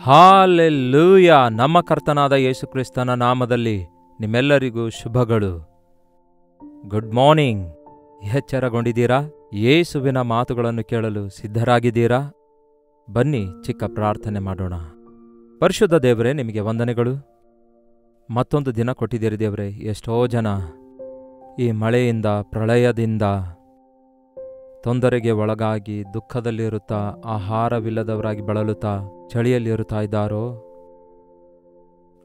Hallelujah! ನಮ್ಮ ಕರ್ತನಾದ ಯೇಸುಕ್ರಿಸ್ತನ ನಾಮದಲ್ಲಿ ನಿಮ್ಮೆಲ್ಲರಿಗೂ ಶುಭಗಳು. Good morning. ಎಚ್ಚರಗೊಂಡಿದ್ದೀರಾ? ಯೇಸುವಿನ ಮಾತುಗಳನ್ನು ಕೇಳಲು ಸಿದ್ಧರಾಗಿದ್ದೀರಾ? ಬನ್ನಿ ಚಿಕ್ಕ ಪ್ರಾರ್ಥನೆ ಮಾಡೋಣ. ಪರಿಶುದ್ಧ ದೇವರೇ, ನಿಮಗೆ ವಂದನೆಗಳು. ಮತ್ತೊಂದು ದಿನ ಕೊಟ್ಟಿದ್ದೀರಿ ದೇವರೇ. ಎಷ್ಟೋ ಜನ ಈ ಮಳೆಯಿಂದ, ಪ್ರಳಯದಿಂದ ತೊಂದರೆಗೆ ಒಳಗಾಗಿ ದುಃಖದಲ್ಲಿರುತ್ತಾ, ಆಹಾರವಿಲ್ಲದವರಾಗಿ ಬಳಲುತ್ತಾ, ಚಳಿಯಲ್ಲಿರುತ್ತಾ ಇದ್ದಾರೋ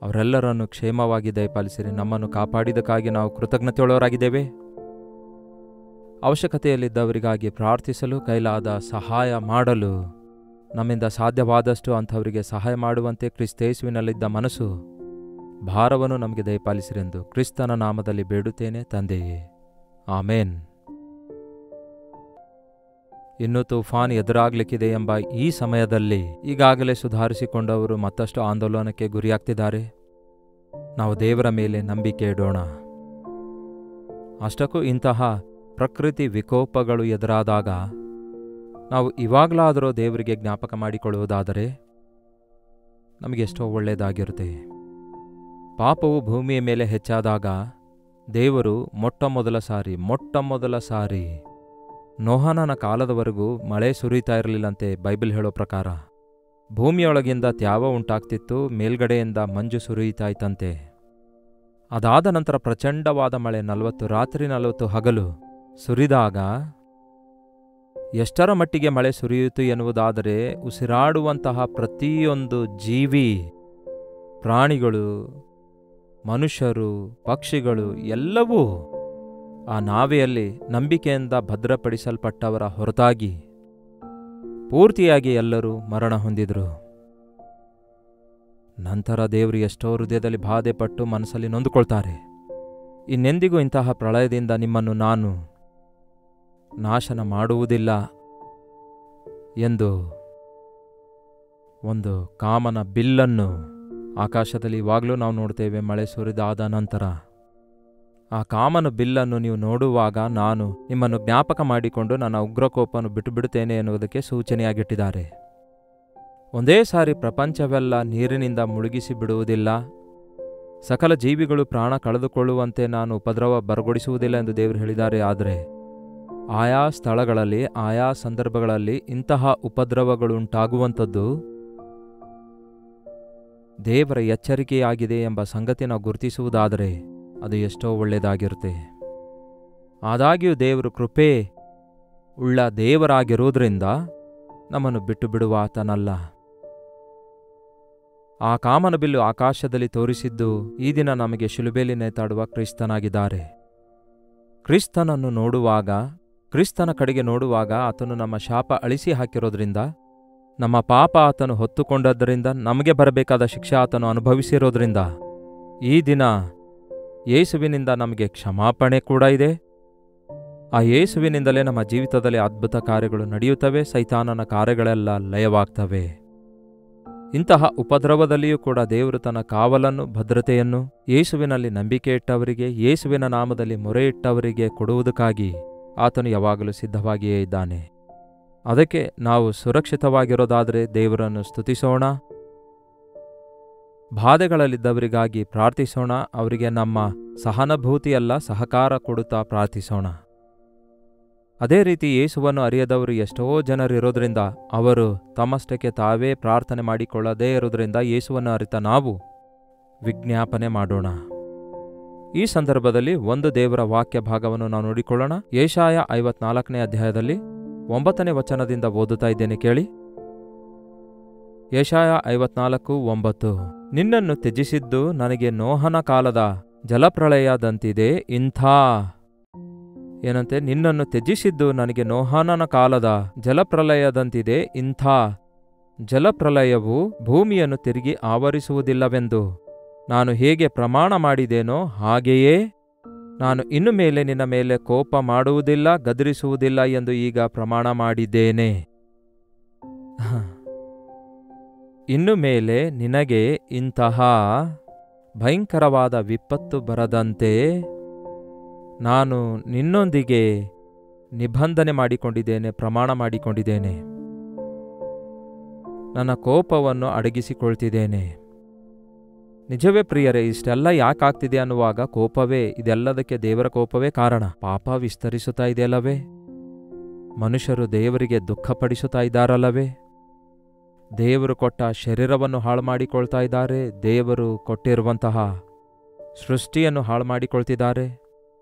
ಅವರೆಲ್ಲರನ್ನು ಕ್ಷೇಮವಾಗಿ ದಯಪಾಲಿಸಿರಿ. ನಮ್ಮನ್ನು ಕಾಪಾಡಿದಕ್ಕಾಗಿ ನಾವು ಕೃತಜ್ಞತೆಯುಳ್ಳವರಾಗಿದ್ದೇವೆ. ಅವಶ್ಯಕತೆಯಲ್ಲಿದ್ದವರಿಗಾಗಿ ಪ್ರಾರ್ಥಿಸಲು, ಕೈಲಾದ ಸಹಾಯ ಮಾಡಲು, ನಮ್ಮಿಂದ ಸಾಧ್ಯವಾದಷ್ಟು ಅಂಥವರಿಗೆ ಸಹಾಯ ಮಾಡುವಂತೆ ಕ್ರಿಸ್ತೇಸುವಿನಲ್ಲಿದ್ದ ಮನಸ್ಸು, ಭಾರವನ್ನು ನಮಗೆ ದಯಪಾಲಿಸಿರೆಂದು ಕ್ರಿಸ್ತನ ನಾಮದಲ್ಲಿ ಬೇಡುತ್ತೇನೆ ತಂದೆಯೇ, ಆಮೇನ್. ಇನ್ನೂ ತೂಫಾನ್ ಎದುರಾಗಲಿಕ್ಕಿದೆ ಎಂಬ ಈ ಸಮಯದಲ್ಲಿ ಈಗಾಗಲೇ ಸುಧಾರಿಸಿಕೊಂಡವರು ಮತ್ತಷ್ಟು ಆಂದೋಲನಕ್ಕೆ ಗುರಿಯಾಗ್ತಿದ್ದಾರೆ. ನಾವು ದೇವರ ಮೇಲೆ ನಂಬಿಕೆ ಇಡೋಣ. ಅಷ್ಟಕ್ಕೂ ಇಂತಹ ಪ್ರಕೃತಿ ವಿಕೋಪಗಳು ಎದುರಾದಾಗ ನಾವು ಇವಾಗಲಾದರೂ ದೇವರಿಗೆ ಜ್ಞಾಪಕ ಮಾಡಿಕೊಳ್ಳುವುದಾದರೆ ನಮಗೆಷ್ಟೋ ಒಳ್ಳೆಯದಾಗಿರುತ್ತೆ. ಪಾಪವು ಭೂಮಿಯ ಮೇಲೆ ಹೆಚ್ಚಾದಾಗ ದೇವರು ಮೊಟ್ಟ ಮೊದಲ ಸಾರಿ ನೋಹನನ ಕಾಲದವರೆಗೂ ಮಳೆ ಸುರಿತಾ ಇರಲಿಲ್ಲಂತೆ. ಬೈಬಲ್ ಹೇಳೋ ಪ್ರಕಾರ ಭೂಮಿಯೊಳಗಿಂದ ತ್ಯಾವ ಉಂಟಾಗ್ತಿತ್ತು, ಮೇಲ್ಗಡೆಯಿಂದ ಮಂಜು ಸುರಿಯುತ್ತಾಯ್ತಂತೆ. ಅದಾದ ನಂತರ ಪ್ರಚಂಡವಾದ ಮಳೆ 40 ರಾತ್ರಿ 40 ಹಗಲು ಸುರಿದಾಗ ಎಷ್ಟರ ಮಟ್ಟಿಗೆ ಮಳೆ ಸುರಿಯಿತು ಎನ್ನುವುದಾದರೆ, ಉಸಿರಾಡುವಂತಹ ಪ್ರತಿಯೊಂದು ಜೀವಿ, ಪ್ರಾಣಿಗಳು, ಮನುಷ್ಯರು, ಪಕ್ಷಿಗಳು ಎಲ್ಲವೂ ಆ ನಾವೆಯಲ್ಲಿ ನಂಬಿಕೆಯಿಂದ ಭದ್ರಪಡಿಸಲ್ಪಟ್ಟವರ ಹೊರತಾಗಿ ಪೂರ್ತಿಯಾಗಿ ಎಲ್ಲರೂ ಮರಣ ಹೊಂದಿದ್ರು. ನಂತರ ದೇವರು ಎಷ್ಟೋ ಹೃದಯದಲ್ಲಿ ಬಾಧೆಪಟ್ಟು ಮನಸ್ಸಲ್ಲಿ ನೊಂದುಕೊಳ್ತಾರೆ. ಇನ್ನೆಂದಿಗೂ ಇಂತಹ ಪ್ರಳಯದಿಂದ ನಿಮ್ಮನ್ನು ನಾನು ನಾಶನ ಮಾಡುವುದಿಲ್ಲ ಎಂದು ಒಂದು ಕಾಮನ ಬಿಲ್ಲನ್ನು ಆಕಾಶದಲ್ಲಿ ಇವಾಗಲೂ ನಾವು ನೋಡ್ತೇವೆ. ಮಳೆ ಸುರಿದಾದ ನಂತರ ಆ ಕಾಮನ ಬಿಲ್ಲನ್ನು ನೀವು ನೋಡುವಾಗ ನಾನು ನಿಮ್ಮನ್ನು ಜ್ಞಾಪಕ ಮಾಡಿಕೊಂಡು ನನ್ನ ಉಗ್ರಕೋಪವನ್ನು ಬಿಟ್ಟುಬಿಡುತ್ತೇನೆ ಎನ್ನುವುದಕ್ಕೆ ಸೂಚನೆಯಾಗಿಟ್ಟಿದ್ದಾರೆ. ಒಂದೇ ಸಾರಿ ಪ್ರಪಂಚವೆಲ್ಲ ನೀರಿನಿಂದ ಮುಳುಗಿಸಿ ಬಿಡುವುದಿಲ್ಲ. ಸಕಲ ಜೀವಿಗಳು ಪ್ರಾಣ ಕಳೆದುಕೊಳ್ಳುವಂತೆ ನಾನು ಉಪದ್ರವ ಬರಗೊಡಿಸುವುದಿಲ್ಲ ಎಂದು ದೇವರು ಹೇಳಿದ್ದಾರೆ. ಆದರೆ ಆಯಾ ಸ್ಥಳಗಳಲ್ಲಿ, ಆಯಾ ಸಂದರ್ಭಗಳಲ್ಲಿ ಇಂತಹ ಉಪದ್ರವಗಳುಂಟಾಗುವಂಥದ್ದು ದೇವರ ಎಚ್ಚರಿಕೆಯಾಗಿದೆ ಎಂಬ ಸಂಗತಿ ನಾವು ಗುರುತಿಸುವುದಾದರೆ ಅದು ಎಷ್ಟೋ ಒಳ್ಳೆಯದಾಗಿರುತ್ತೆ. ಆದಾಗ್ಯೂ ದೇವರು ಕೃಪೆ ಉಳ್ಳ ದೇವರಾಗಿರುವುದರಿಂದ ನಮ್ಮನ್ನು ಬಿಟ್ಟು ಬಿಡುವ ಆತನಲ್ಲ. ಆ ಕಾಮನ ಬಿಲ್ಲು ಆಕಾಶದಲ್ಲಿ ತೋರಿಸಿದ್ದು ಈ ದಿನ ನಮಗೆ ಶಿಲುಬೆಯಲ್ಲಿ ನೇತಾಡುವ ಕ್ರಿಸ್ತನಾಗಿದ್ದಾರೆ. ಕ್ರಿಸ್ತನನ್ನು ನೋಡುವಾಗ, ಕ್ರಿಸ್ತನ ಕಡೆಗೆ ನೋಡುವಾಗ ಆತನು ನಮ್ಮ ಶಾಪ ಅಳಿಸಿ ಹಾಕಿರೋದ್ರಿಂದ, ನಮ್ಮ ಪಾಪ ಆತನು ಹೊತ್ತುಕೊಂಡದ್ದರಿಂದ, ನಮಗೆ ಬರಬೇಕಾದ ಶಿಕ್ಷೆ ಆತನು ಅನುಭವಿಸಿರೋದ್ರಿಂದ ಈ ದಿನ ಯೇಸುವಿನಿಂದ ನಮಗೆ ಕ್ಷಮಾಪಣೆ ಕೂಡ ಇದೆ. ಆ ಯೇಸುವಿನಿಂದಲೇ ನಮ್ಮ ಜೀವಿತದಲ್ಲಿ ಅದ್ಭುತ ಕಾರ್ಯಗಳು ನಡೆಯುತ್ತವೆ, ಸೈತಾನನ ಕಾರ್ಯಗಳೆಲ್ಲ ಲಯವಾಗ್ತವೆ. ಇಂತಹ ಉಪದ್ರವದಲ್ಲಿಯೂ ಕೂಡ ದೇವರು ತನ್ನ ಕಾವಲನ್ನು, ಭದ್ರತೆಯನ್ನು ಯೇಸುವಿನಲ್ಲಿ ನಂಬಿಕೆ ಇಟ್ಟವರಿಗೆ, ಯೇಸುವಿನ ನಾಮದಲ್ಲಿ ಮೊರೆ ಇಟ್ಟವರಿಗೆ ಕೊಡುವುದಕ್ಕಾಗಿ ಆತನು ಯಾವಾಗಲೂ ಸಿದ್ಧವಾಗಿಯೇ ಇದ್ದಾನೆ. ಅದಕ್ಕೆ ನಾವು ಸುರಕ್ಷಿತವಾಗಿರೋದಾದರೆ ದೇವರನ್ನು ಸ್ತುತಿಸೋಣ, ಬಾಧೆಗಳಲ್ಲಿದ್ದವರಿಗಾಗಿ ಪ್ರಾರ್ಥಿಸೋಣ, ಅವರಿಗೆ ನಮ್ಮ ಸಹಾನುಭೂತಿಯಲ್ಲ ಸಹಕಾರ ಕೊಡುತ್ತಾ ಪ್ರಾರ್ಥಿಸೋಣ. ಅದೇ ರೀತಿ ಯೇಸುವನ್ನು ಅರಿಯದವರು ಎಷ್ಟೋ ಜನರಿರೋದ್ರಿಂದ, ಅವರು ತಮ್ಮಷ್ಟಕ್ಕೆ ತಾವೇ ಪ್ರಾರ್ಥನೆ ಮಾಡಿಕೊಳ್ಳದೇ ಇರೋದ್ರಿಂದ ಯೇಸುವನ್ನು ಅರಿತ ನಾವು ವಿಜ್ಞಾಪನೆ ಮಾಡೋಣ. ಈ ಸಂದರ್ಭದಲ್ಲಿ ಒಂದು ದೇವರ ವಾಕ್ಯ ಭಾಗವನ್ನು ನಾವು ನೋಡಿಕೊಳ್ಳೋಣ. ಯೆಶಾಯ 54ನೇ ಅಧ್ಯಾಯದಲ್ಲಿ 9ನೇ ವಚನದಿಂದ ಓದುತ್ತಾ ಇದ್ದೇನೆ, ಕೇಳಿ. ಯೆಶಾಯ 54:9. ನಿನ್ನನ್ನು ತ್ಯಜಿಸಿದ್ದು ನನಗೆ ನೋಹನ ಕಾಲದ ಜಲಪ್ರಳಯದಂತಿದೆ. ಏನಂತೆ? ನಿನ್ನನ್ನು ತ್ಯಜಿಸಿದ್ದು ನನಗೆ ನೋಹನನ ಕಾಲದ ಜಲಪ್ರಳಯದಂತಿದೆ. ಇಂಥ ಜಲಪ್ರಳಯವು ಭೂಮಿಯನ್ನು ತಿರುಗಿ ಆವರಿಸುವುದಿಲ್ಲವೆಂದು ನಾನು ಹೇಗೆ ಪ್ರಮಾಣ ಮಾಡಿದೇನೋ ಹಾಗೆಯೇ ನಾನು ಇನ್ನು ಮೇಲೆ ನಿನ್ನ ಮೇಲೆ ಕೋಪ ಮಾಡುವುದಿಲ್ಲ, ಗದರಿಸುವುದಿಲ್ಲ ಎಂದು ಈಗ ಪ್ರಮಾಣ ಮಾಡಿದ್ದೇನೆ. ಇನ್ನು ಮೇಲೆ ನಿನಗೆ ಇಂತಹ ಭಯಂಕರವಾದ ವಿಪತ್ತು ಬರದಂತೆ ನಾನು ನಿನ್ನೊಂದಿಗೆ ನಿಬಂಧನೆ ಮಾಡಿಕೊಂಡಿದ್ದೇನೆ, ಪ್ರಮಾಣ ಮಾಡಿಕೊಂಡಿದ್ದೇನೆ. ನನ್ನ ಕೋಪವನ್ನು ಅಡಗಿಸಿಕೊಳ್ತಿದ್ದೇನೆ. ನಿಜವೇ ಪ್ರಿಯರೇ, ಇಷ್ಟೆಲ್ಲ ಯಾಕಾಗ್ತಿದೆ ಅನ್ನುವಾಗ ಕೋಪವೇ, ಇದೆಲ್ಲದಕ್ಕೆ ದೇವರ ಕೋಪವೇ ಕಾರಣ. ಪಾಪ ವಿಸ್ತರಿಸುತ್ತಾ ಇದೆಯಲ್ಲವೇ? ಮನುಷ್ಯರು ದೇವರಿಗೆ ದುಃಖಪಡಿಸುತ್ತಾ ಇದ್ದಾರಲ್ಲವೇ? ದೇವರು ಕೊಟ್ಟ ಶರೀರವನ್ನು ಹಾಳು ಮಾಡಿಕೊಳ್ತಾ ಇದ್ದಾರೆ. ದೇವರು ಕೊಟ್ಟಿರುವಂತಹ ಸೃಷ್ಟಿಯನ್ನು ಹಾಳು ಮಾಡಿಕೊಳ್ತಿದ್ದಾರೆ.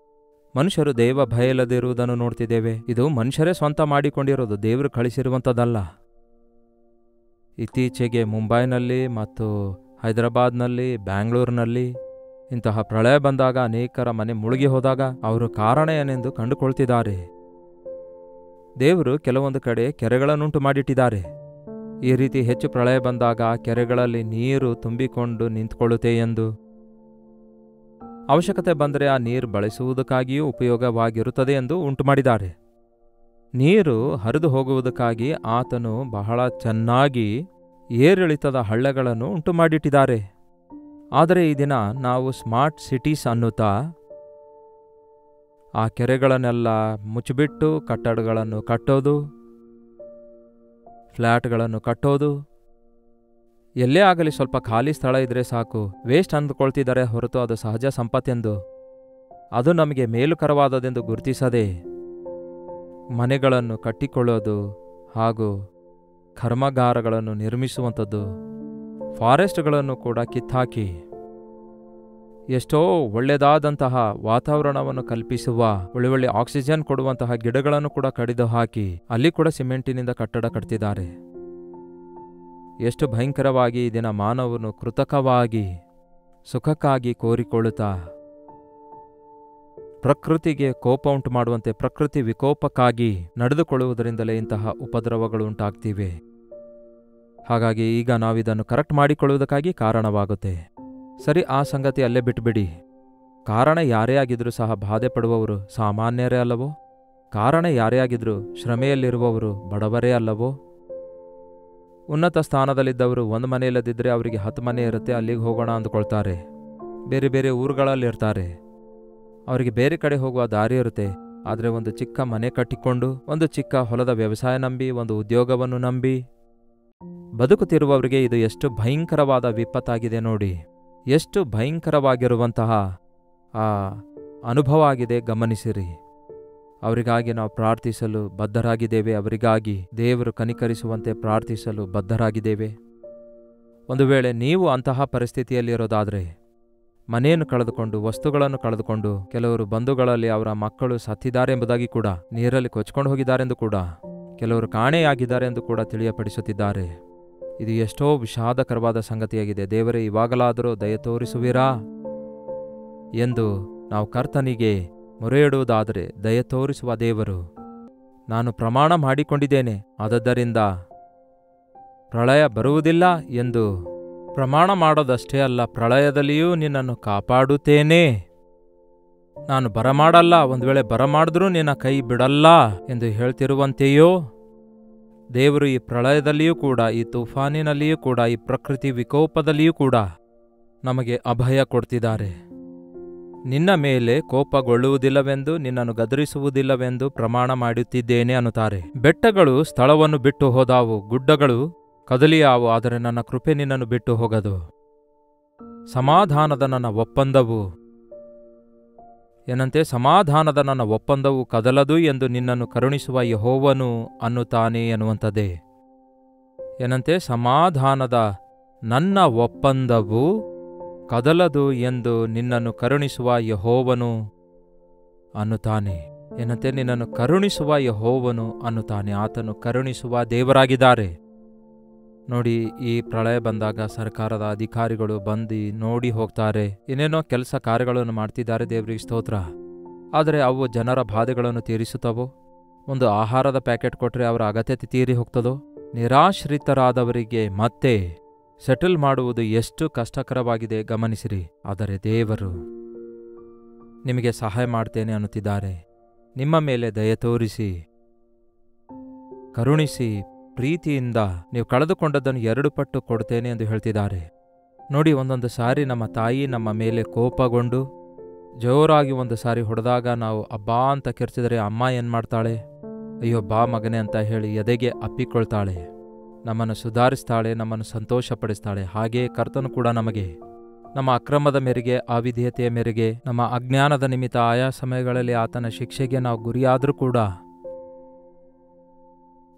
ಮನುಷ್ಯರು ದೇವ ಭಯ ಇಲ್ಲದಿರುವುದನ್ನು ನೋಡ್ತಿದ್ದೇವೆ. ಇದು ಮನುಷ್ಯರೇ ಸ್ವಂತ ಮಾಡಿಕೊಂಡಿರೋದು, ದೇವರು ಕಳಿಸಿರುವಂಥದ್ದಲ್ಲ. ಇತ್ತೀಚೆಗೆ ಮುಂಬೈನಲ್ಲಿ ಮತ್ತು ಹೈದರಾಬಾದ್ನಲ್ಲಿ, ಬ್ಯಾಂಗ್ಳೂರಿನಲ್ಲಿ ಇಂತಹ ಪ್ರಳಯ ಬಂದಾಗ ಅನೇಕರ ಮನೆ ಮುಳುಗಿ ಹೋದಾಗ ಅವರು ಕಾರಣ ಏನೆಂದು ಕಂಡುಕೊಳ್ತಿದ್ದಾರೆ. ದೇವರು ಕೆಲವೊಂದು ಕಡೆ ಕೆರೆಗಳನ್ನುಂಟು ಮಾಡಿಟ್ಟಿದ್ದಾರೆ. ಈ ರೀತಿ ಹೆಚ್ಚು ಪ್ರಳಯ ಬಂದಾಗ ಕೆರೆಗಳಲ್ಲಿ ನೀರು ತುಂಬಿಕೊಂಡು ನಿಂತುಕೊಳ್ಳುತ್ತೆ ಎಂದು, ಅವಶ್ಯಕತೆ ಬಂದರೆ ಆ ನೀರು ಬಳಸುವುದಕ್ಕಾಗಿಯೂ ಉಪಯೋಗವಾಗಿರುತ್ತದೆ ಎಂದು ಉಂಟು ಮಾಡಿದ್ದಾರೆ. ನೀರು ಹರಿದು ಹೋಗುವುದಕ್ಕಾಗಿ ಆತನು ಬಹಳ ಚೆನ್ನಾಗಿ ಏರಿಳಿತದ ಹಳ್ಳಗಳನ್ನು ಉಂಟು ಮಾಡಿಟ್ಟಿದ್ದಾರೆ. ಆದರೆ ಈ ದಿನ ನಾವು ಸ್ಮಾರ್ಟ್ ಸಿಟೀಸ್ ಅನ್ನುತ್ತಾ ಆ ಕೆರೆಗಳನ್ನೆಲ್ಲ ಮುಚ್ಚಿಬಿಟ್ಟು ಕಟ್ಟಡಗಳನ್ನು ಕಟ್ಟೋದು, ಫ್ಲ್ಯಾಟ್ಗಳನ್ನು ಕಟ್ಟೋದು, ಎಲ್ಲೇ ಆಗಲಿ ಸ್ವಲ್ಪ ಖಾಲಿ ಸ್ಥಳ ಇದ್ರೆ ಸಾಕು, ವೇಸ್ಟ್ ಅಂದುಕೊಳ್ತಿದ್ದಾರೆ ಹೊರತು ಅದು ಸಹಜ ಸಂಪತ್ತೆಂದು, ಅದು ನಮಗೆ ಮೇಲುಕರವಾದದೆಂದು ಗುರುತಿಸದೆ ಮನೆಗಳನ್ನು ಕಟ್ಟಿಕೊಳ್ಳೋದು ಹಾಗೂ ಕರ್ಮಾಗಾರಗಳನ್ನು ನಿರ್ಮಿಸುವಂಥದ್ದು, ಫಾರೆಸ್ಟ್ಗಳನ್ನು ಕೂಡ ಕಿತ್ತಾಕಿ ಎಷ್ಟೋ ಒಳ್ಳೆಯದಾದಂತಹ ವಾತಾವರಣವನ್ನು ಕಲ್ಪಿಸುವ, ಒಳ್ಳೆ ಆಕ್ಸಿಜನ್ ಕೊಡುವಂತಹ ಗಿಡಗಳನ್ನು ಕೂಡ ಕಡಿದು ಹಾಕಿ ಅಲ್ಲಿ ಕೂಡ ಸಿಮೆಂಟಿನಿಂದ ಕಟ್ಟಡ ಕಟ್ತಿದ್ದಾರೆ. ಎಷ್ಟು ಭಯಂಕರವಾಗಿ ಈ ದಿನ ಮಾನವನು ಕೃತಕವಾಗಿ ಸುಖಕ್ಕಾಗಿ ಕೋರಿಕೊಳ್ಳುತ್ತಾ ಪ್ರಕೃತಿಗೆ ಕೋಪ ಉಂಟು ಮಾಡುವಂತೆ ಪ್ರಕೃತಿ ವಿಕೋಪಕ್ಕಾಗಿ ನಡೆದುಕೊಳ್ಳುವುದರಿಂದಲೇ ಇಂತಹ ಉಪದ್ರವಗಳು ಉಂಟಾಗ್ತಿವೆ. ಹಾಗಾಗಿ ಈಗ ನಾವಿದನ್ನು ಕರೆಕ್ಟ್ ಮಾಡಿಕೊಳ್ಳುವುದಕ್ಕಾಗಿ ಕಾರಣವಾಗುತ್ತೆ. ಸರಿ, ಆ ಸಂಗತಿ ಅಲ್ಲೇ ಬಿಟ್ಟುಬಿಡಿ. ಕಾರಣ ಯಾರೇ ಆಗಿದ್ರೂ ಸಹ ಬಾಧೆ ಪಡುವವರು ಸಾಮಾನ್ಯರೇ ಅಲ್ಲವೋ? ಕಾರಣ ಯಾರೇ ಆಗಿದ್ರೂ ಶ್ರಮೆಯಲ್ಲಿರುವವರು ಬಡವರೇ ಅಲ್ಲವೋ? ಉನ್ನತ ಸ್ಥಾನದಲ್ಲಿದ್ದವರು ಒಂದು ಮನೆ ಇಲ್ಲದಿದ್ದರೆ ಅವರಿಗೆ 10 ಮನೆ ಇರುತ್ತೆ, ಅಲ್ಲಿಗೆ ಹೋಗೋಣ ಅಂದುಕೊಳ್ತಾರೆ. ಬೇರೆ ಬೇರೆ ಊರುಗಳಲ್ಲಿರ್ತಾರೆ, ಅವರಿಗೆ ಬೇರೆ ಕಡೆ ಹೋಗುವ ದಾರಿ ಇರುತ್ತೆ. ಆದರೆ ಒಂದು ಚಿಕ್ಕ ಮನೆ ಕಟ್ಟಿಕೊಂಡು, ಒಂದು ಚಿಕ್ಕ ಹೊಲದ ವ್ಯವಸಾಯ ನಂಬಿ, ಒಂದು ಉದ್ಯೋಗವನ್ನು ನಂಬಿ ಬದುಕುತ್ತಿರುವವರಿಗೆ ಇದು ಎಷ್ಟು ಭಯಂಕರವಾದ ವಿಪತ್ತಾಗಿದೆ ನೋಡಿ. ಎಷ್ಟು ಭಯಂಕರವಾಗಿರುವಂತಹ ಆ ಅನುಭವ ಆಗಿದೆ ಗಮನಿಸಿರಿ. ಅವರಿಗಾಗಿ ನಾವು ಪ್ರಾರ್ಥಿಸಲು ಬದ್ಧರಾಗಿದ್ದೇವೆ. ಅವರಿಗಾಗಿ ದೇವರು ಕನಿಕರಿಸುವಂತೆ ಪ್ರಾರ್ಥಿಸಲು ಬದ್ಧರಾಗಿದ್ದೇವೆ. ಒಂದು ವೇಳೆ ನೀವು ಅಂತಹ ಪರಿಸ್ಥಿತಿಯಲ್ಲಿರೋದಾದರೆ, ಮನೆಯನ್ನು ಕಳೆದುಕೊಂಡು, ವಸ್ತುಗಳನ್ನು ಕಳೆದುಕೊಂಡು, ಕೆಲವರು ಬಂಧುಗಳಲ್ಲಿ ಅವರ ಮಕ್ಕಳು ಸತ್ತಿದ್ದಾರೆ ಎಂಬುದಾಗಿ ಕೂಡ, ನೀರಲ್ಲಿ ಕೊಚ್ಕೊಂಡು ಹೋಗಿದ್ದಾರೆಂದು ಕೂಡ, ಕೆಲವರು ಕಾಣೆಯಾಗಿದ್ದಾರೆ ಎಂದು ಕೂಡ ತಿಳಿಯಪಡಿಸುತ್ತಿದ್ದಾರೆ. ಇದು ಎಷ್ಟೋ ವಿಷಾದಕರವಾದ ಸಂಗತಿಯಾಗಿದೆ. ದೇವರೇ, ಇವಾಗಲಾದರೂ ದಯ ತೋರಿಸುವಿರಾ ಎಂದು ನಾವು ಕರ್ತನಿಗೆ ಮೊರೆಯಿಡುವುದಾದರೆ, ದಯ ತೋರಿಸುವ ದೇವರು, ನಾನು ಪ್ರಮಾಣ ಮಾಡಿಕೊಂಡಿದ್ದೇನೆ, ಆದದ್ದರಿಂದ ಪ್ರಳಯ ಬರುವುದಿಲ್ಲ ಎಂದು ಪ್ರಮಾಣ ಮಾಡೋದಷ್ಟೇ ಅಲ್ಲ, ಪ್ರಳಯದಲ್ಲಿಯೂ ನಿನ್ನನ್ನು ಕಾಪಾಡುತ್ತೇನೆ, ನಾನು ಬರಮಾಡಲ್ಲ, ಒಂದು ವೇಳೆ ಬರಮಾಡಿದ್ರೂ ನಿನ್ನ ಕೈ ಬಿಡಲ್ಲ ಎಂದು ಹೇಳ್ತಿರುವಂತೆಯೋ, ದೇವರು ಈ ಪ್ರಳಯದಲ್ಲಿಯೂ ಕೂಡ, ಈ ತುಫಾನಿನಲ್ಲಿಯೂ ಕೂಡ, ಈ ಪ್ರಕೃತಿ ವಿಕೋಪದಲ್ಲಿಯೂ ಕೂಡ ನಮಗೆ ಅಭಯ ಕೊಡ್ತಿದ್ದಾರೆ. ನಿನ್ನ ಮೇಲೆ ಕೋಪಗೊಳ್ಳುವುದಿಲ್ಲವೆಂದು, ನಿನ್ನನ್ನು ಗದರಿಸುವುದಿಲ್ಲವೆಂದು ಪ್ರಮಾಣ ಮಾಡುತ್ತಿದ್ದೇನೆ ಅನ್ನುತ್ತಾರೆ. ಬೆಟ್ಟಗಳು ಸ್ಥಳವನ್ನು ಬಿಟ್ಟು ಹೋದಾವು, ಗುಡ್ಡಗಳು ಕದಲಿಯಾವು, ಆದರೆ ನನ್ನ ಕೃಪೆ ನಿನ್ನನ್ನು ಬಿಟ್ಟು ಹೋಗದು. ಸಮಾಧಾನದ ನನ್ನ ಒಪ್ಪಂದವು ಏನಂತೆ, ಸಮಾಧಾನದ ನನ್ನ ಒಪ್ಪಂದವು ಕದಲದು ಎಂದು ನಿನ್ನನ್ನು ಕರುಣಿಸುವ ಯೆಹೋವನು ಅನ್ನುತ್ತಾನೆ ಎನ್ನುವಂಥದ್ದೇ. ಏನಂತೆ, ಸಮಾಧಾನದ ನನ್ನ ಒಪ್ಪಂದವು ಕದಲದು ಎಂದು ನಿನ್ನನ್ನು ಕರುಣಿಸುವ ಯೆಹೋವನು ಅನ್ನುತ್ತಾನೆ. ಏನಂತೆ, ನಿನ್ನನ್ನು ಕರುಣಿಸುವ ಯೆಹೋವನು ಅನ್ನುತ್ತಾನೆ. ಆತನು ಕರುಣಿಸುವ ದೇವರಾಗಿದ್ದಾರೆ. ನೋಡಿ, ಈ ಪ್ರಳಯ ಬಂದಾಗ ಸರ್ಕಾರದ ಅಧಿಕಾರಿಗಳು ಬಂದು ನೋಡಿ ಹೋಗ್ತಾರೆ, ಏನೇನೋ ಕೆಲಸ ಕಾರ್ಯಗಳನ್ನು ಮಾಡ್ತಿದ್ದಾರೆ, ದೇವರಿಗೆ ಸ್ತೋತ್ರ. ಆದರೆ ಅವು ಜನರ ಬಾಧೆಗಳನ್ನು ತೀರಿಸುತ್ತವೋ? ಒಂದು ಆಹಾರದ ಪ್ಯಾಕೆಟ್ ಕೊಟ್ಟರೆ ಅವರ ಅಗತ್ಯತೆ ತೀರಿ ಹೋಗ್ತದೋ? ನಿರಾಶ್ರಿತರಾದವರಿಗೆ ಮತ್ತೆ ಸೆಟಲ್ ಮಾಡುವುದು ಎಷ್ಟು ಕಷ್ಟಕರವಾಗಿದೆ ಗಮನಿಸಿರಿ. ಆದರೆ ದೇವರು ನಿಮಗೆ ಸಹಾಯ ಮಾಡ್ತೇನೆ ಅನ್ನುತ್ತಿದ್ದಾರೆ. ನಿಮ್ಮ ಮೇಲೆ ದಯ ತೋರಿಸಿ, ಕರುಣಿಸಿ, ಪ್ರೀತಿಯಿಂದ ನೀವು ಕಳೆದುಕೊಂಡದ್ದನ್ನು 2 ಪಟ್ಟು ಕೊಡ್ತೇನೆ ಎಂದು ಹೇಳ್ತಿದ್ದಾರೆ. ನೋಡಿ, ಒಂದೊಂದು ಸಾರಿ ನಮ್ಮ ತಾಯಿ ನಮ್ಮ ಮೇಲೆ ಕೋಪಗೊಂಡು ಜೋರಾಗಿ ಒಂದು ಸಾರಿ ಹೊಡೆದಾಗ ನಾವು ಅಬ್ಬಾ ಅಂತ ಕಿರ್ಚಿದರೆ ಅಮ್ಮ ಏನು ಮಾಡ್ತಾಳೆ? ಅಯ್ಯೋ ಬಾ ಮಗನೆ ಅಂತ ಹೇಳಿ ಎದೆಗೆ ಅಪ್ಪಿಕೊಳ್ತಾಳೆ. ನಮ್ಮನ್ನು ಸುಧಾರಿಸ್ತಾಳೆ, ನಮ್ಮನ್ನು ಸಂತೋಷಪಡಿಸ್ತಾಳೆ. ಹಾಗೆಯೇ ಕರ್ತನು ಕೂಡ ನಮಗೆ ನಮ್ಮ ಅಕ್ರಮದ ಮೇರೆಗೆ, ಅವಿಧೇಯತೆಯ ಮೇರೆಗೆ, ನಮ್ಮ ಅಜ್ಞಾನದ ನಿಮಿತ್ತ ಆಯಾ ಸಮಯಗಳಲ್ಲಿ ಆತನ ಶಿಕ್ಷೆಗೆ ನಾವು ಗುರಿಯಾದರೂ ಕೂಡ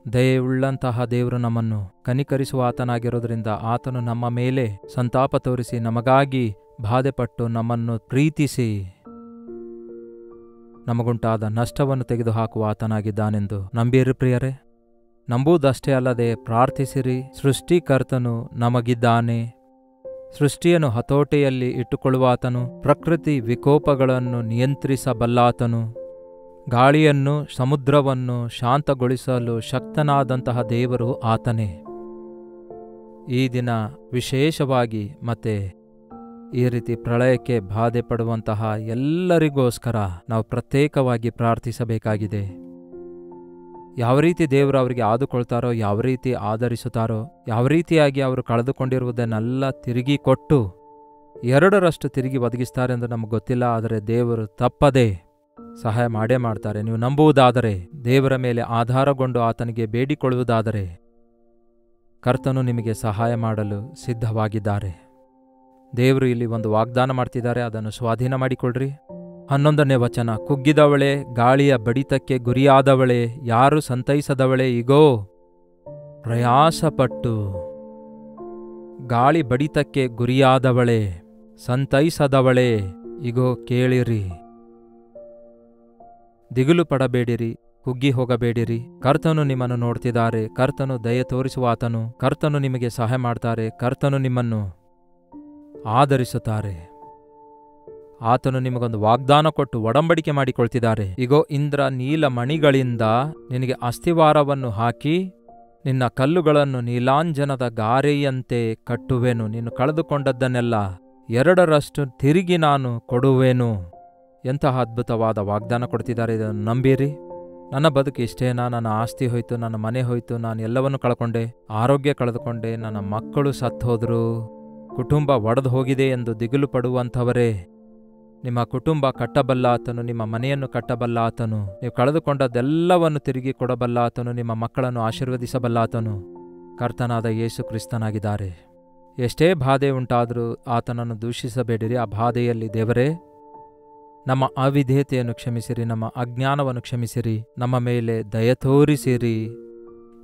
ದಯೆಯುಳ್ಳಂತಹ ದೇವರು ನಮ್ಮನ್ನು ಕನಿಕರಿಸುವ ಆತನಾಗಿರೋದ್ರಿಂದ ಆತನು ನಮ್ಮ ಮೇಲೆ ಸಂತಾಪ ತೋರಿಸಿ ನಮಗಾಗಿ ಬಾಧೆಪಟ್ಟು ನಮ್ಮನ್ನು ಪ್ರೀತಿಸಿ ನಮಗುಂಟಾದ ನಷ್ಟವನ್ನು ತೆಗೆದುಹಾಕುವ ಆತನಾಗಿದ್ದಾನೆಂದು ನಂಬಿರಿ ಪ್ರಿಯರೇ. ನಂಬುವುದಷ್ಟೇ ಅಲ್ಲದೆ ಪ್ರಾರ್ಥಿಸಿರಿ. ಸೃಷ್ಟಿಕರ್ತನು ನಮಗಿದ್ದಾನೆ. ಸೃಷ್ಟಿಯನ್ನು ಹತೋಟಿಯಲ್ಲಿ ಇಟ್ಟುಕೊಳ್ಳುವಾತನು, ಪ್ರಕೃತಿ ವಿಕೋಪಗಳನ್ನು ನಿಯಂತ್ರಿಸಬಲ್ಲಾತನು, ಗಾಳಿಯನ್ನು ಸಮುದ್ರವನ್ನು ಶಾಂತಗೊಳಿಸಲು ಶಕ್ತನಾದಂತಹ ದೇವರು ಆತನೇ. ಈ ದಿನ ವಿಶೇಷವಾಗಿ ಮತ್ತೆ ಈ ರೀತಿ ಪ್ರಳಯಕ್ಕೆ ಬಾಧೆ ಪಡುವಂತಹ ಎಲ್ಲರಿಗೋಸ್ಕರ ನಾವು ಪ್ರತ್ಯೇಕವಾಗಿ ಪ್ರಾರ್ಥಿಸಬೇಕಾಗಿದೆ. ಯಾವ ರೀತಿ ದೇವರು ಅವರಿಗೆ ಆದುಕೊಳ್ತಾರೋ, ಯಾವ ರೀತಿ ಆಧರಿಸುತ್ತಾರೋ, ಯಾವ ರೀತಿಯಾಗಿ ಅವರು ಕಳೆದುಕೊಂಡಿರುವುದನ್ನೆಲ್ಲ ತಿರುಗಿ ಕೊಟ್ಟು 2ರಷ್ಟು ತಿರುಗಿ ಒದಗಿಸ್ತಾರೆ ಎಂದು ನಮಗೆ ಗೊತ್ತಿಲ್ಲ. ಆದರೆ ದೇವರು ತಪ್ಪದೆ ಸಹಾಯ ಮಾಡೇ ಮಾಡ್ತಾರೆ. ನೀವು ನಂಬುವುದಾದರೆ, ದೇವರ ಮೇಲೆ ಆಧಾರಗೊಂಡು ಆತನಿಗೆ ಬೇಡಿಕೊಳ್ಳುವುದಾದರೆ ಕರ್ತನು ನಿಮಗೆ ಸಹಾಯ ಮಾಡಲು ಸಿದ್ಧವಾಗಿದ್ದಾರೆ. ದೇವರು ಇಲ್ಲಿ ಒಂದು ವಾಗ್ದಾನ ಮಾಡ್ತಿದ್ದಾರೆ, ಅದನ್ನು ಸ್ವಾಧೀನ ಮಾಡಿಕೊಳ್ಳ್ರಿ. 11ನೇ ವಚನ, ಕುಗ್ಗಿದವಳೆ, ಗಾಳಿಯ ಬಡಿತಕ್ಕೆ ಗುರಿಯಾದವಳೆ, ಯಾರು ಸಂತೈಸದವಳೆ, ಇಗೋ ಪ್ರಯಾಸಪಟ್ಟು ಗಾಳಿ ಬಡಿತಕ್ಕೆ ಗುರಿಯಾದವಳೆ, ಸಂತೈಸದವಳೆ, ಇಗೋ ಕೇಳಿರಿ. ದಿಗಿಲು ಪಡಬೇಡಿರಿ, ಕುಗ್ಗಿ ಹೋಗಬೇಡಿರಿ. ಕರ್ತನು ನಿಮ್ಮನ್ನು ನೋಡ್ತಿದ್ದಾರೆ. ಕರ್ತನು ದಯೆ ತೋರಿಸುವ ಆತನು. ಕರ್ತನು ನಿಮಗೆ ಸಹಾಯ ಮಾಡ್ತಾರೆ. ಕರ್ತನು ನಿಮ್ಮನ್ನು ಆಧರಿಸುತ್ತಾರೆ. ಆತನು ನಿಮಗೊಂದು ವಾಗ್ದಾನ ಕೊಟ್ಟು ಒಡಂಬಡಿಕೆ ಮಾಡಿಕೊಳ್ತಿದ್ದಾರೆ. ಇಗೋ ಇಂದ್ರ ನೀಲ ಮಣಿಗಳಿಂದ ನಿನಗೆ ಅಸ್ಥಿವಾರವನ್ನು ಹಾಕಿ ನಿನ್ನ ಕಲ್ಲುಗಳನ್ನು ನೀಲಾಂಜನದ ಗಾರೆಯಂತೆ ಕಟ್ಟುವೆನು. ನೀನು ಕಳೆದುಕೊಂಡದ್ದನ್ನೆಲ್ಲ 2ರಷ್ಟು ತಿರುಗಿ ನಾನು ಕೊಡುವೆನು. ಎಂತಹ ಅದ್ಭುತವಾದ ವಾಗ್ದಾನ ಕೊಡ್ತಿದ್ದಾರೆ. ಇದನ್ನು ನಂಬಿರಿ. ನನ್ನ ಬದುಕು ಇಷ್ಟೇನಾ? ನನ್ನ ಆಸ್ತಿ ಹೋಯ್ತು, ನನ್ನ ಮನೆ ಹೋಯ್ತು, ನಾನು ಎಲ್ಲವನ್ನೂ ಕಳ್ಕೊಂಡೆ, ಆರೋಗ್ಯ ಕಳೆದುಕೊಂಡೆ, ನನ್ನ ಮಕ್ಕಳು ಸತ್ತೋದ್ರು, ಕುಟುಂಬ ಒಡೆದು ಹೋಗಿದೆ ಎಂದು ದಿಗಿಲು ಪಡುವಂಥವರೇ, ನಿಮ್ಮ ಕುಟುಂಬ ಕಟ್ಟಬಲ್ಲಾತನು, ನಿಮ್ಮ ಮನೆಯನ್ನು ಕಟ್ಟಬಲ್ಲಾತನು, ನೀವು ಕಳೆದುಕೊಂಡದ್ದೆಲ್ಲವನ್ನು ತಿರುಗಿ ಕೊಡಬಲ್ಲಾತನು, ನಿಮ್ಮ ಮಕ್ಕಳನ್ನು ಆಶೀರ್ವದಿಸಬಲ್ಲಾತನು ಕರ್ತನಾದ ಯೇಸು ಕ್ರಿಸ್ತನಾಗಿದ್ದಾರೆ. ಎಷ್ಟೇ ಬಾಧೆ ಉಂಟಾದರೂ ಆತನನ್ನು ದೂಷಿಸಬೇಡಿರಿ. ಆ ಬಾಧೆಯಲ್ಲಿ ದೇವರೇ ನಮ್ಮ ಅವಿಧೇಯತೆಯನ್ನು ಕ್ಷಮಿಸಿರಿ, ನಮ್ಮ ಅಜ್ಞಾನವನ್ನು ಕ್ಷಮಿಸಿರಿ, ನಮ್ಮ ಮೇಲೆ ದಯೆ ತೋರಿಸಿರಿ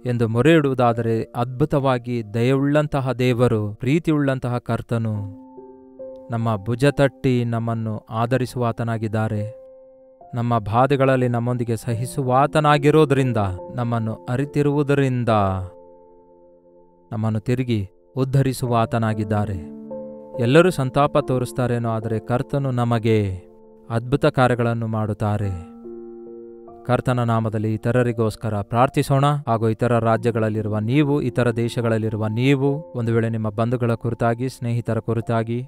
ಎಂದು ಮೊರೆ ಇಡುವುದಾದರೆ ಅದ್ಭುತವಾಗಿ ದಯೆಯುಳ್ಳಂತಹ ದೇವರು, ಪ್ರೀತಿಯುಳ್ಳಂತಹ ಕರ್ತನು ನಮ್ಮ ಭುಜ ತಟ್ಟಿ ನಮ್ಮನ್ನು ಆಧರಿಸುವಾತನಾಗಿದ್ದಾರೆ. ನಮ್ಮ ಬಾಧೆಗಳಲ್ಲಿ ನಮ್ಮೊಂದಿಗೆ ಸಹಿಸುವಾತನಾಗಿರೋದ್ರಿಂದ, ನಮ್ಮನ್ನು ಅರಿತಿರುವುದರಿಂದ ನಮ್ಮನ್ನು ತಿರುಗಿ ಉದ್ಧರಿಸುವಾತನಾಗಿದ್ದಾರೆ. ಎಲ್ಲರೂ ಸಂತಾಪ ತೋರಿಸ್ತಾರೇನೋ, ಆದರೆ ಕರ್ತನು ನಮಗೆ ಅದ್ಭುತ ಕಾರ್ಯಗಳನ್ನು ಮಾಡುತ್ತಾರೆ. ಕರ್ತನ ನಾಮದಲ್ಲಿ ಇತರರಿಗೋಸ್ಕರ ಪ್ರಾರ್ಥಿಸೋಣ. ಹಾಗೂ ಇತರ ರಾಜ್ಯಗಳಲ್ಲಿರುವ ನೀವು, ಇತರ ದೇಶಗಳಲ್ಲಿರುವ ನೀವು, ಒಂದು ವೇಳೆ ನಿಮ್ಮ ಬಂಧುಗಳ ಕುರಿತಾಗಿ, ಸ್ನೇಹಿತರ ಕುರಿತಾಗಿ,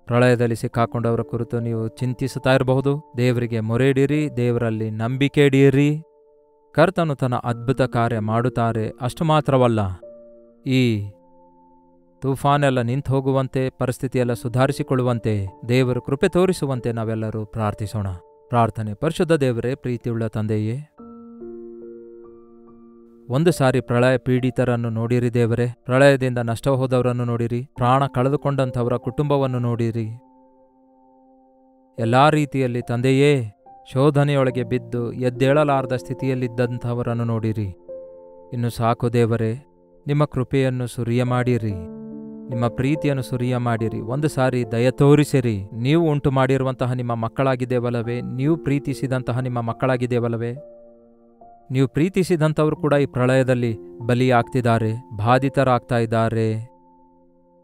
ಪ್ರಳಯದಲ್ಲಿ ಸಿಕ್ಕಾಕೊಂಡವರ ಕುರಿತು ನೀವು ಚಿಂತಿಸುತ್ತಾ ಇರಬಹುದು. ದೇವರಿಗೆ ಮೊರೆ ಇಡಿರಿ, ದೇವರಲ್ಲಿ ನಂಬಿಕೆ ಇಡಿಯಿರಿ. ಕರ್ತನು ತನ್ನ ಅದ್ಭುತ ಕಾರ್ಯ ಮಾಡುತ್ತಾರೆ. ಅಷ್ಟು ಮಾತ್ರವಲ್ಲ, ಈ ತೂಫಾನೆಲ್ಲ ನಿಂತು ಹೋಗುವಂತೆ, ಪರಿಸ್ಥಿತಿಯೆಲ್ಲ ಸುಧಾರಿಸಿಕೊಳ್ಳುವಂತೆ, ದೇವರು ಕೃಪೆ ತೋರಿಸುವಂತೆ ನಾವೆಲ್ಲರೂ ಪ್ರಾರ್ಥಿಸೋಣ. ಪ್ರಾರ್ಥನೆ. ಪರಿಶುದ್ಧ ದೇವರೇ, ಪ್ರೀತಿಯುಳ್ಳ ತಂದೆಯೇ, ಒಂದು ಸಾರಿ ಪ್ರಳಯ ಪೀಡಿತರನ್ನು ನೋಡಿರಿ ದೇವರೇ. ಪ್ರಳಯದಿಂದ ನಷ್ಟ ಹೋದವರನ್ನು ನೋಡಿರಿ, ಪ್ರಾಣ ಕಳೆದುಕೊಂಡಂಥವರ ಕುಟುಂಬವನ್ನು ನೋಡಿರಿ. ಎಲ್ಲಾ ರೀತಿಯಲ್ಲಿ ತಂದೆಯೇ, ಶೋಧನೆಯೊಳಗೆ ಬಿದ್ದು ಎದ್ದೇಳಲಾರದ ಸ್ಥಿತಿಯಲ್ಲಿದ್ದಂಥವರನ್ನು ನೋಡಿರಿ. ಇನ್ನು ಸಾಕು ದೇವರೇ, ನಿಮ್ಮ ಕೃಪೆಯನ್ನು ಸುರಿಯ ಮಾಡಿರಿ, ನಿಮ್ಮ ಪ್ರೀತಿಯನ್ನು ಸುರಿಯ ಮಾಡಿರಿ. ಒಂದು ಸಾರಿ ದಯ ತೋರಿಸಿರಿ. ನೀವು ಉಂಟು ಮಾಡಿರುವಂತಹ ನಿಮ್ಮ ಮಕ್ಕಳಾಗಿದ್ದೇವಲ್ಲವೇ? ನೀವು ಪ್ರೀತಿಸಿದಂತಹ ನಿಮ್ಮ ಮಕ್ಕಳಾಗಿದ್ದೇವಲ್ಲವೇ? ನೀವು ಪ್ರೀತಿಸಿದಂಥವರು ಕೂಡ ಈ ಪ್ರಳಯದಲ್ಲಿ ಬಲಿಯಾಗ್ತಿದ್ದಾರೆ, ಬಾಧಿತರಾಗ್ತಾ ಇದ್ದಾರೆ.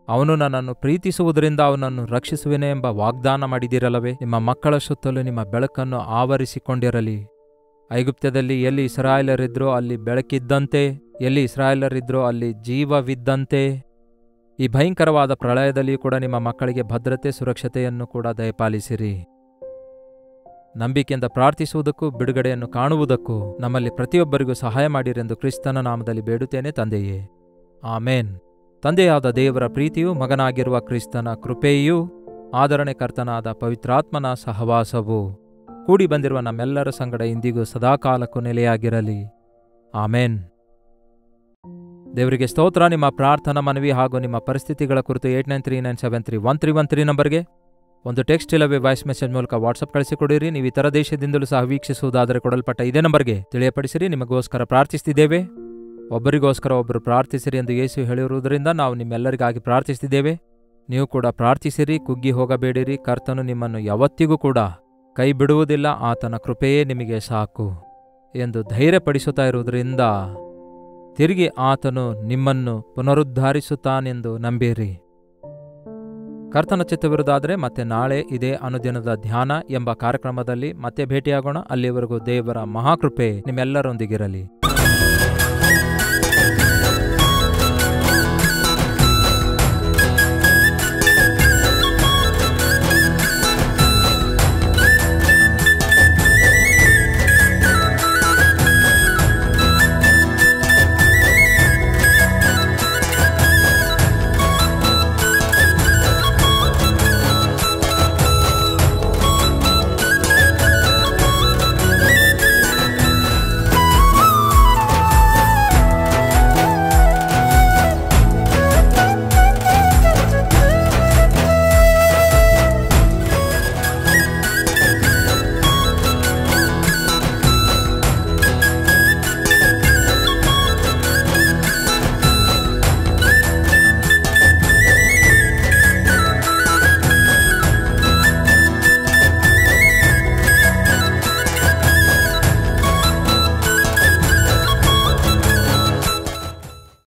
ಅವನು ನನ್ನನ್ನು ಪ್ರೀತಿಸುವುದರಿಂದ ಅವನನ್ನು ರಕ್ಷಿಸುವೆನೆ ಎಂಬ ವಾಗ್ದಾನ ಮಾಡಿದಿರಲ್ಲವೇ? ನಿಮ್ಮ ಮಕ್ಕಳ ಸುತ್ತಲೂ ನಿಮ್ಮ ಬೆಳಕನ್ನು ಆವರಿಸಿಕೊಂಡಿರಲಿ. ಐಗುಪ್ತದಲ್ಲಿ ಎಲ್ಲಿ ಇಸ್ರಾಯೇಲರಿದ್ರೋ ಅಲ್ಲಿ ಬೆಳಕಿದ್ದಂತೆ, ಎಲ್ಲಿ ಇಸ್ರಾಯೇಲರಿದ್ರೋ ಅಲ್ಲಿ ಜೀವವಿದ್ದಂತೆ, ಈ ಭಯಂಕರವಾದ ಪ್ರಳಯದಲ್ಲಿ ಕೂಡ ನಿಮ್ಮ ಮಕ್ಕಳಿಗೆ ಭದ್ರತೆ, ಸುರಕ್ಷತೆಯನ್ನು ಕೂಡ ದಯಪಾಲಿಸಿರಿ. ನಂಬಿಕೆಯಿಂದ ಪ್ರಾರ್ಥಿಸುವುದಕ್ಕೂ ಬಿಡುಗಡೆಯನ್ನು ಕಾಣುವುದಕ್ಕೂ ನಮ್ಮಲ್ಲಿ ಪ್ರತಿಯೊಬ್ಬರಿಗೂ ಸಹಾಯ ಮಾಡಿರೆಂದು ಕ್ರಿಸ್ತನ ನಾಮದಲ್ಲಿ ಬೇಡುತ್ತೇನೆ ತಂದೆಯೇ, ಆಮೇನ್. ತಂದೆಯಾದ ದೇವರ ಪ್ರೀತಿಯೂ, ಮಗನಾಗಿರುವ ಕ್ರಿಸ್ತನ ಕೃಪೆಯೂ, ಆದರಣೆಕರ್ತನಾದ ಪವಿತ್ರಾತ್ಮನ ಸಹವಾಸವು ಕೂಡಿ ಬಂದಿರುವ ನಮ್ಮೆಲ್ಲರ ಸಂಗಡ ಇಂದಿಗೂ ಸದಾಕಾಲಕ್ಕೂ ನೆಲೆಯಾಗಿರಲಿ. ಆಮೇನ್. ದೇವರಿಗೆ ಸ್ತೋತ್ರ. ನಿಮ್ಮ ಪ್ರಾರ್ಥನಾ ಮನವಿ ಹಾಗೂ ನಿಮ್ಮ ಪರಿಸ್ಥಿತಿಗಳ ಕುರಿತು 8939731313 ನಂಬರ್ಗೆ ಒಂದು ಟೆಕ್ಸ್ಟ್ ಇಲ್ಲವೇ ವಾಯ್ಸ್ ಮೆಸೇಜ್ ಮೂಲಕ ವಾಟ್ಸಪ್ ಕಳಿಸಿಕೊಡಿರಿ. ನೀವು ಇತರ ದೇಶದಿಂದಲೂ ಸಹ ವೀಕ್ಷಿಸುವುದಾದರೆ ಕೊಡಲ್ಪಟ್ಟ ಇದೇ ನಂಬರ್ಗೆ ತಿಳಿಯಪಡಿಸಿರಿ. ನಿಮಗೋಸ್ಕರ ಪ್ರಾರ್ಥಿಸ್ತಿದ್ದೇವೆ. ಒಬ್ಬರಿಗೋಸ್ಕರ ಒಬ್ಬರು ಪ್ರಾರ್ಥಿಸಿರಿ ಎಂದು ಯೇಸು ಹೇಳಿರುವುದರಿಂದ ನಾವು ನಿಮ್ಮೆಲ್ಲರಿಗಾಗಿ ಪ್ರಾರ್ಥಿಸ್ತಿದ್ದೇವೆ. ನೀವು ಕೂಡ ಪ್ರಾರ್ಥಿಸಿರಿ, ಕುಗ್ಗಿ ಹೋಗಬೇಡಿರಿ. ಕರ್ತನು ನಿಮ್ಮನ್ನು ಯಾವತ್ತಿಗೂ ಕೂಡ ಕೈ ಬಿಡುವುದಿಲ್ಲ. ಆತನ ಕೃಪೆಯೇ ನಿಮಗೆ ಸಾಕು ಎಂದು ಧೈರ್ಯಪಡಿಸುತ್ತಾ ಇರುವುದರಿಂದ ತಿರುಗಿ ಆತನು ನಿಮ್ಮನ್ನು ಪುನರುದ್ಧರಿಸುತ್ತಾನೆಂದು ನಂಬಿರಿ. ಕರ್ತನ ಚಿತ್ತವಿರುವುದಾದರೆ ಮತ್ತೆ ನಾಳೆ ಇದೇ ಅನುದಿನದ ಧ್ಯಾನ ಎಂಬ ಕಾರ್ಯಕ್ರಮದಲ್ಲಿ ಮತ್ತೆ ಭೇಟಿಯಾಗೋಣ. ಅಲ್ಲಿವರೆಗೂ ದೇವರ ಮಹಾಕೃಪೆ ನಿಮ್ಮೆಲ್ಲರೊಂದಿಗಿರಲಿ.